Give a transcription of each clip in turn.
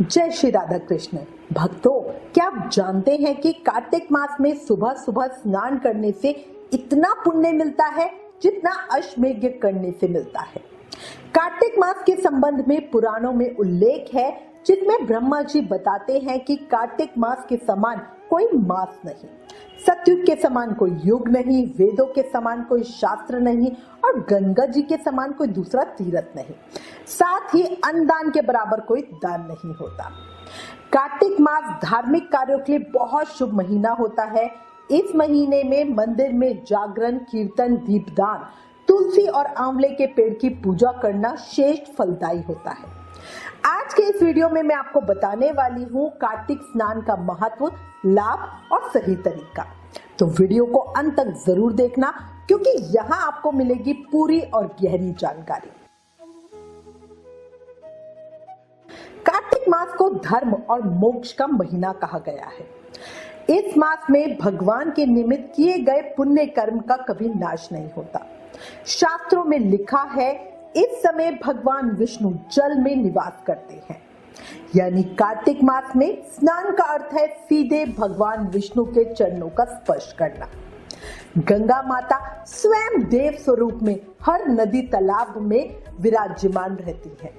जय श्री राधा कृष्ण। भक्तों, क्या आप जानते हैं कि कार्तिक मास में सुबह सुबह स्नान करने से इतना पुण्य मिलता है जितना अश्वमेध करने से मिलता है। कार्तिक मास के संबंध में पुराणों में उल्लेख है जिसमें ब्रह्मा जी बताते हैं कि कार्तिक मास के समान कोई मास नहीं, सतयुग के समान कोई युग नहीं, वेदों के समान कोई शास्त्र नहीं और गंगा जी के समान कोई दूसरा तीर्थ नहीं, साथ ही अन्नदान के बराबर कोई दान नहीं होता। कार्तिक मास धार्मिक कार्यों के लिए बहुत शुभ महीना होता है। इस महीने में मंदिर में जागरण, कीर्तन, दीपदान, तुलसी और आंवले के पेड़ की पूजा करना श्रेष्ठ फलदायी होता है। आज के इस वीडियो में मैं आपको बताने वाली हूँ कार्तिक स्नान का महत्व, लाभ और सही तरीका। तो वीडियो को अंत तक जरूर देखना क्योंकि यहाँ आपको मिलेगी पूरी और गहरी जानकारी। कार्तिक मास को धर्म और मोक्ष का महीना कहा गया है। इस मास में भगवान के निमित्त किए गए पुण्य कर्म का कभी नाश नहीं होता। शास्त्रों में लिखा है इस समय भगवान विष्णु जल में निवास करते हैं, यानी कार्तिक मास में स्नान का अर्थ है सीधे भगवान विष्णु के चरणों का स्पर्श करना। गंगा माता स्वयं देव स्वरूप में हर नदी तालाब में विराजमान रहती है।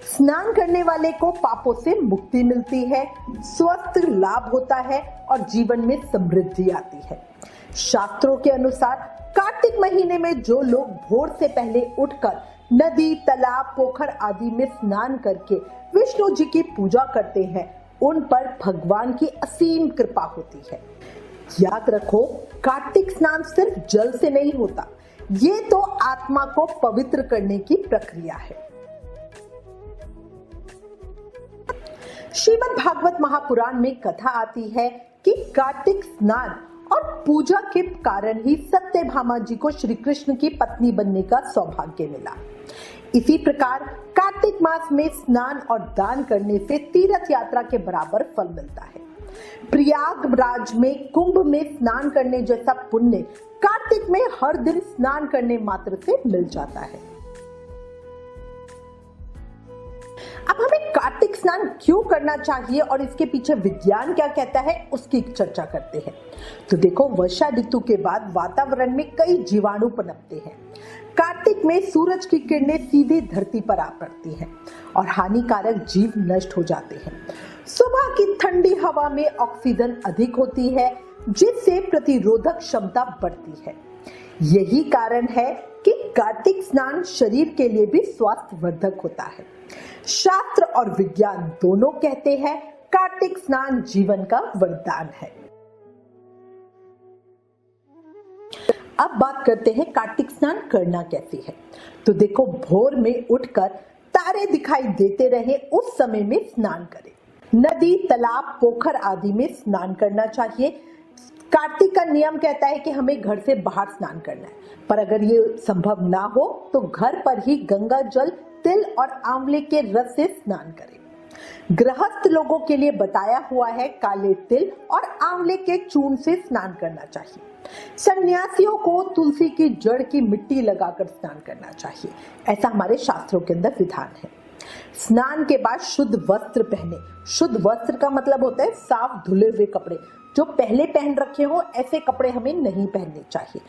स्नान करने वाले को पापों से मुक्ति मिलती है, स्वस्थ लाभ होता है और जीवन में समृद्धि आती है। शास्त्रों के अनुसार कार्तिक महीने में जो लोग भोर से पहले उठकर नदी, तालाब, पोखर आदि में स्नान करके विष्णु जी की पूजा करते हैं, उन पर भगवान की असीम कृपा होती है। याद रखो, कार्तिक स्नान सिर्फ जल से नहीं होता, ये तो आत्मा को पवित्र करने की प्रक्रिया है। श्रीमद् भागवत महापुराण में कथा आती है कि कार्तिक स्नान और पूजा के कारण ही सत्यभामा जी को श्री कृष्ण की पत्नी बनने का सौभाग्य मिला। इसी प्रकार कार्तिक मास में स्नान और दान करने से तीर्थ यात्रा के बराबर फल मिलता है। प्रयागराज में कुंभ में स्नान करने जैसा पुण्य कार्तिक में हर दिन स्नान करने मात्र से मिल जाता है। अब हमें कार्तिक स्नान क्यों करना चाहिए और इसके पीछे विज्ञान क्या कहता है उसकी चर्चा करते हैं। तो देखो, वर्षा ऋतु के बाद वातावरण में कई जीवाणु पनपते हैं। कार्तिक में सूरज की किरणें सीधे धरती पर आ पड़ती हैं और हानिकारक जीव नष्ट हो जाते हैं। सुबह की ठंडी हवा में ऑक्सीजन अधिक होती है जिससे प्रतिरोधक क्षमता बढ़ती है। यही कारण है कि कार्तिक स्नान शरीर के लिए भी स्वास्थ्यवर्धक होता है। शास्त्र और विज्ञान दोनों कहते हैं कार्तिक स्नान जीवन का वरदान है। अब बात करते हैं कार्तिक स्नान करना कैसे है। तो देखो, भोर में उठकर तारे दिखाई देते रहे उस समय में स्नान करें। नदी, तालाब, पोखर आदि में स्नान करना चाहिए। कार्तिक का नियम कहता है कि हमें घर से बाहर स्नान करना है, पर अगर ये संभव ना हो तो घर पर ही गंगा जल, तिल और आंवले के रस से स्नान करें। गृहस्थ लोगों के लिए बताया हुआ है काले तिल और आंवले के चूर्ण से स्नान करना चाहिए। सन्यासियों को तुलसी की जड़ की मिट्टी लगाकर स्नान करना चाहिए, ऐसा हमारे शास्त्रों के अंदर विधान है। स्नान के बाद शुद्ध वस्त्र पहने। शुद्ध वस्त्र का मतलब होता है साफ धुले हुए कपड़े। जो पहले पहन रखे हो ऐसे कपड़े हमें नहीं पहनने चाहिए।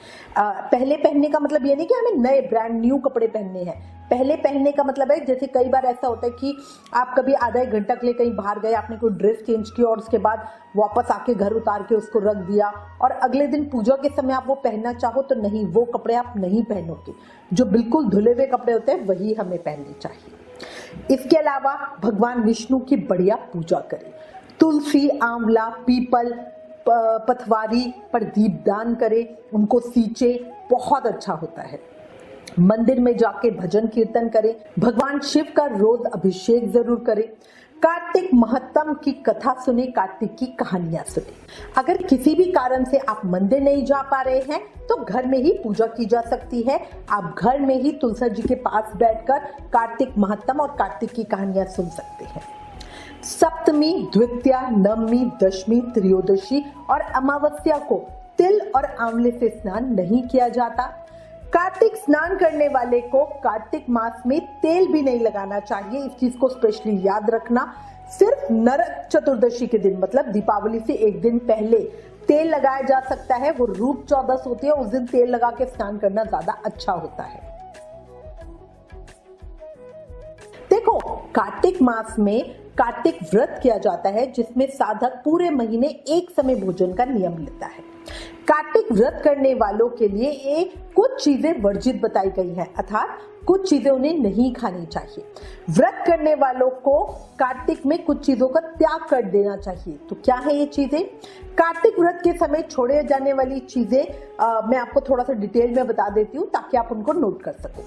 पहले पहनने का मतलब ये नहीं कि हमें नए ब्रांड न्यू कपड़े पहनने हैं। पहले पहनने का मतलब है, जैसे कई बार ऐसा होता है कि आप कभी आधा एक घंटा के लिए कहीं बाहर गए, आपने कोई ड्रेस चेंज की और उसके बाद वापस आके घर उतार के उसको रख दिया और अगले दिन पूजा के समय आप वो पहनना चाहो तो नहीं, वो कपड़े आप नहीं पहनोगे। जो बिल्कुल धुले हुए कपड़े होते हैं वही हमें पहनने चाहिए। इसके अलावा भगवान विष्णु की बढ़िया पूजा करें। तुलसी, आंवला, पीपल, पथवारी पर दीपदान करें, उनको सींचे, बहुत अच्छा होता है। मंदिर में जाके भजन कीर्तन करें। भगवान शिव का रोज अभिषेक जरूर करें। कार्तिक महत्तम की कथा सुने, कार्तिक की कहानियां सुने। अगर किसी भी कारण से आप मंदिर नहीं जा पा रहे हैं तो घर में ही पूजा की जा सकती है। आप घर में ही तुलसी जी के पास बैठकर कार्तिक महत्तम और कार्तिक की कहानियां सुन सकते हैं। सप्तमी, द्वितीया, नवमी, दशमी, त्रयोदशी और अमावस्या को तिल और आंवले से स्नान नहीं किया जाता। कार्तिक स्नान करने वाले को कार्तिक मास में तेल भी नहीं लगाना चाहिए, इस चीज को स्पेशली याद रखना। सिर्फ नरक चतुर्दशी के दिन मतलब दीपावली से एक दिन पहले तेल लगाया जा सकता है। वो रूप चौदस होती है, उस दिन तेल लगा के स्नान करना ज्यादा अच्छा होता है। देखो, कार्तिक मास में कार्तिक व्रत किया जाता है जिसमें साधक पूरे महीने एक समय भोजन का नियम लेता है। कार्तिक व्रत करने वालों के लिए एक कुछ चीजें वर्जित बताई गई है, अर्थात कुछ चीजें उन्हें नहीं खानी चाहिए। व्रत करने वालों को कार्तिक में कुछ चीजों का त्याग कर देना चाहिए। तो क्या है ये चीजें? कार्तिक व्रत के समय छोड़े जाने वाली चीजें मैं आपको थोड़ा सा डिटेल में बता देती हूँ ताकि आप उनको नोट कर सको।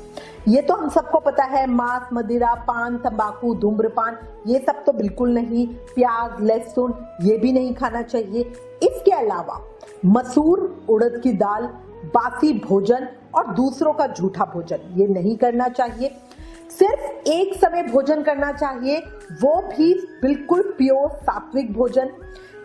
ये तो हम सबको पता है, मांस, मदिरा, पान, तंबाकू, धूम्रपान, ये सब तो बिल्कुल नहीं। प्याज, लहसुन ये भी नहीं खाना चाहिए। इसके अलावा मसूर, उड़द की दाल, बासी भोजन और दूसरों का झूठा भोजन ये नहीं करना चाहिए। सिर्फ एक समय भोजन करना चाहिए, वो भी बिल्कुल प्योर सात्विक भोजन।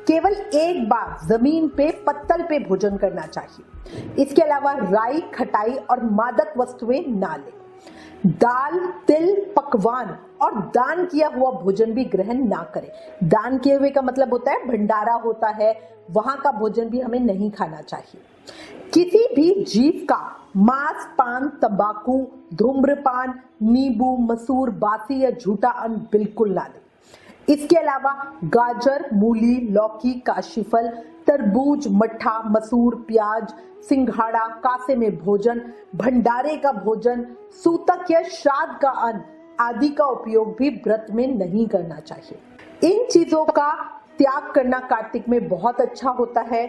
केवल एक बार जमीन पे पत्तल पे भोजन करना चाहिए। इसके अलावा राई, खटाई और मादक वस्तुएं ना लें। दाल, तिल, पकवान और दान किया हुआ भोजन भी ग्रहण ना करें। दान किए हुए का मतलब होता है भंडारा होता है, वहां का भोजन भी हमें नहीं खाना चाहिए। किसी भी जीव का मांस, पान, तंबाकू, धूम्रपान, नींबू, मसूर, बासी या झूठा अन्न बिल्कुल ना लें। इसके अलावा गाजर, मूली, लौकी, काशीफल, तरबूज, मट्ठा, मसूर, प्याज, सिंघाड़ा, कासे में भोजन, भंडारे का भोजन, सूतक या श्राद्ध का अन्न आदि का उपयोग भी व्रत में नहीं करना चाहिए। इन चीजों का त्याग करना कार्तिक में बहुत अच्छा होता है।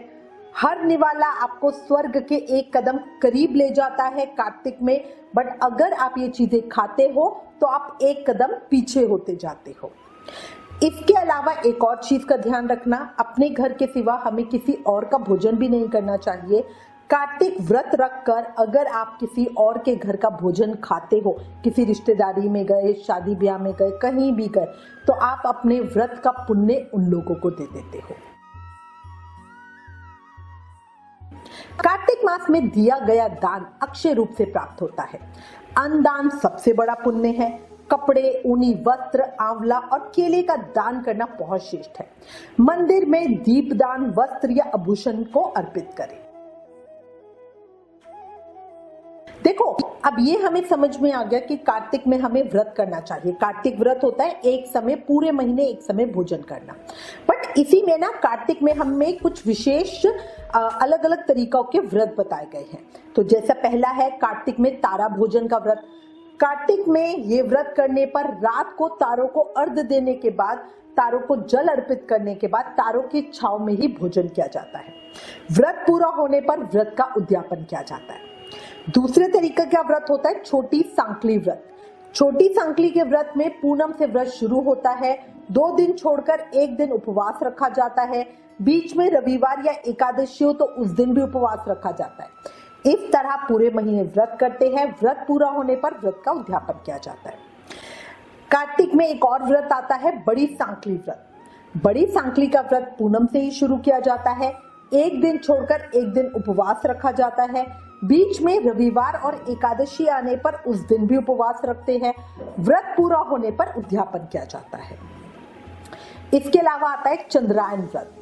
हर निवाला आपको स्वर्ग के एक कदम करीब ले जाता है कार्तिक में, बट अगर आप ये चीजें खाते हो तो आप एक कदम पीछे होते जाते हो। इसके अलावा एक और चीज का ध्यान रखना, अपने घर के सिवा हमें किसी और का भोजन भी नहीं करना चाहिए। कार्तिक व्रत रखकर अगर आप किसी और के घर का भोजन खाते हो, किसी रिश्तेदारी में गए, शादी ब्याह में गए, कहीं भी गए, तो आप अपने व्रत का पुण्य उन लोगों को दे देते हो। कार्तिक मास में दिया गया दान अक्षय रूप से प्राप्त होता है। अन्नदान सबसे बड़ा पुण्य है। कपड़े, ऊनी वस्त्र, आंवला और केले का दान करना बहुत श्रेष्ठ है। मंदिर में दीपदान, वस्त्र या आभूषण को अर्पित करें। देखो, अब ये हमें समझ में आ गया कि कार्तिक में हमें व्रत करना चाहिए। कार्तिक व्रत होता है एक समय, पूरे महीने एक समय भोजन करना। बट इसी में ना कार्तिक में हमें कुछ विशेष अलग अलग तरीकों के व्रत बताए गए हैं। तो जैसा पहला है कार्तिक में तारा भोजन का व्रत। कार्तिक में ये व्रत करने पर रात को तारों को अर्घ्य देने के बाद, तारों को जल अर्पित करने के बाद तारों की छांव में ही भोजन किया जाता है। व्रत पूरा होने पर व्रत का उद्यापन किया जाता है। दूसरे तरीके का व्रत होता है छोटी सांकली व्रत। छोटी सांकली के व्रत में पूनम से व्रत शुरू होता है। 2 दिन छोड़कर एक दिन उपवास रखा जाता है। बीच में रविवार या एकादशी हो तो उस दिन भी उपवास रखा जाता है। इस तरह पूरे महीने व्रत करते हैं। व्रत पूरा होने पर व्रत का उद्यापन किया जाता है। कार्तिक में एक और व्रत आता है बड़ी सांकली व्रत। बड़ी सांकली का व्रत पूनम से ही शुरू किया जाता है। एक दिन छोड़कर एक दिन उपवास रखा जाता है। बीच में रविवार और एकादशी आने पर उस दिन भी उपवास रखते हैं। व्रत पूरा होने पर उद्यापन किया जाता है। इसके अलावा आता है चंद्रायन व्रत।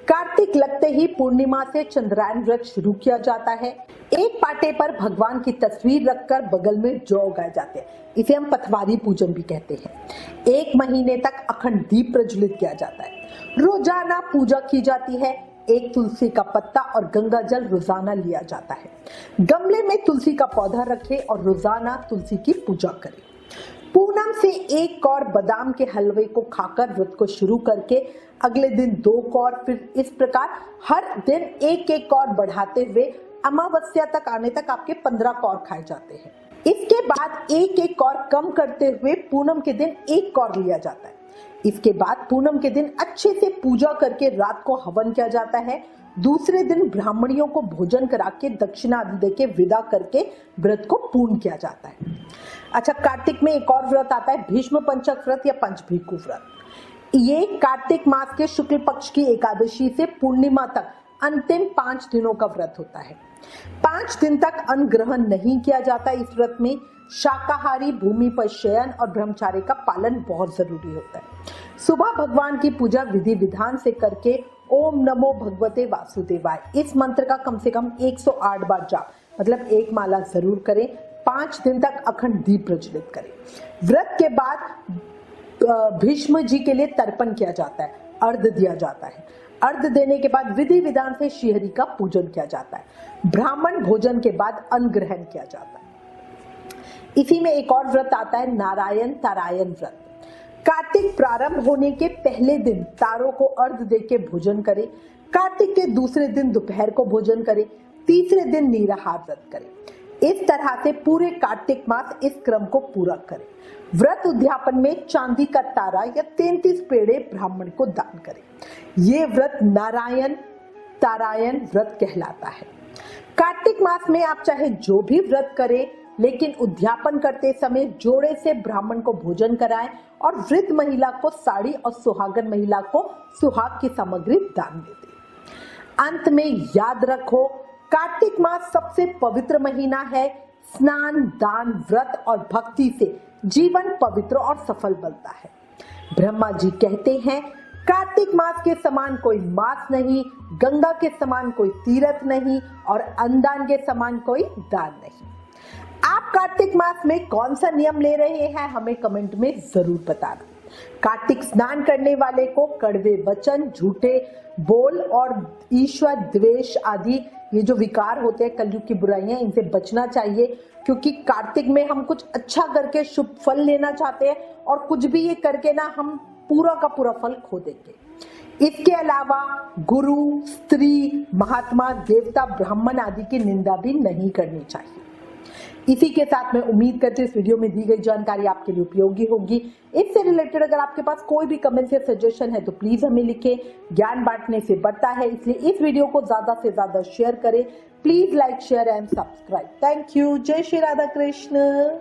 कार्तिक लगते ही पूर्णिमा से चंद्रायन व्रत शुरू किया जाता है। एक पाटे पर भगवान की तस्वीर रखकर बगल में जौ उगाए जाते हैं। इसे हम पथवारी पूजन भी कहते हैं। 1 महीने तक अखंड दीप प्रज्वलित किया जाता है। रोजाना पूजा की जाती है। एक तुलसी का पत्ता और गंगा जल रोजाना लिया जाता है। गमले में तुलसी का पौधा रखें और रोजाना तुलसी की पूजा करें। पूनम से 1 कौर बादाम के हलवे को खाकर व्रत को शुरू करके अगले दिन 2 कौर, फिर इस प्रकार हर दिन 1-1 कौर बढ़ाते हुए अमावस्या तक आने तक आपके 15 कौर खाए जाते हैं। इसके बाद 1-1 कौर कम करते हुए पूनम के दिन 1 कौर लिया जाता है। इसके बाद पूनम के दिन अच्छे से पूजा करके रात को हवन किया जाता है। दूसरे दिन ब्राह्मणियों को भोजन करा के दक्षिणा आदि देके विदा करके व्रत को पूर्ण किया जाता है। अच्छा, कार्तिक में एक और व्रत आता है भीष्म पंचक व्रत या पंचभीकु व्रत। ये कार्तिक मास के शुक्ल पक्ष की एकादशी से पूर्णिमा तक अंतिम 5 दिनों का व्रत होता है। 5 दिन तक अन्न ग्रहण नहीं किया जाता। इस व्रत में शाकाहारी, भूमि पर शयन और ब्रह्मचर्य का पालन बहुत जरूरी होता है। सुबह भगवान की पूजा विधि विधान से करके ओम नमो भगवते वासुदेवाय इस मंत्र का कम से कम 108 बार जाप, मतलब 1 माला जरूर करें। 5 दिन तक अखंड दीप प्रज्वलित करें। व्रत के बाद भीष्म जी के लिए तर्पण किया जाता है, अर्घ दिया जाता है। अर्घ देने के बाद विधि विधान से श्रीहरि का पूजन किया जाता है। ब्राह्मण भोजन के बाद अन्न ग्रहण किया जाता है। इसी में एक और व्रत आता है, नारायण तारायण व्रत। कार्तिक प्रारंभ होने के पहले दिन तारों को अर्घ देके भोजन करें। कार्तिक के दूसरे दिन दोपहर को भोजन करें। तीसरे दिन निराहार व्रत करें। इस तरह से पूरे कार्तिक मास इस क्रम को पूरा करें। व्रत उद्यापन में चांदी का तारा या 33 पेड़े ब्राह्मण को दान करें। ये व्रत नारायण तारायण व्रत कहलाता है। कार्तिक मास में आप चाहे जो भी व्रत करें, लेकिन उद्यापन करते समय जोड़े से ब्राह्मण को भोजन कराएं और वृद्ध महिला को साड़ी और सुहागन महिला को सुहाग की सामग्री दान दे दें। अंत में याद रखो, कार्तिक मास सबसे पवित्र महीना है। स्नान, दान, व्रत और भक्ति से जीवन पवित्र और सफल बनता है। ब्रह्मा जी कहते हैं, कार्तिक मास के समान कोई मास नहीं, गंगा के समान कोई तीर्थ नहीं और अन्नदान के समान कोई दान नहीं। आप कार्तिक मास में कौन सा नियम ले रहे हैं, हमें कमेंट में जरूर बताना। कार्तिक स्नान करने वाले को कड़वे वचन, झूठे बोल और ईश्वर द्वेष आदि ये जो विकार होते हैं, कलयुग की बुराइयां, इनसे बचना चाहिए। क्योंकि कार्तिक में हम कुछ अच्छा करके शुभ फल लेना चाहते हैं और कुछ भी ये करके ना हम पूरा का पूरा फल खो देंगे। इसके अलावा गुरु, स्त्री, महात्मा, देवता, ब्राह्मण आदि की निंदा भी नहीं करनी चाहिए। इसी के साथ मैं उम्मीद करती हूँ इस वीडियो में दी गई जानकारी आपके लिए उपयोगी होगी। इससे रिलेटेड अगर आपके पास कोई भी कमेंट या सजेशन है तो प्लीज हमें लिखें। ज्ञान बांटने से बढ़ता है, इसलिए इस वीडियो को ज्यादा से ज्यादा शेयर करें। Please like, share and subscribe. Thank you. जय श्री राधा कृष्ण।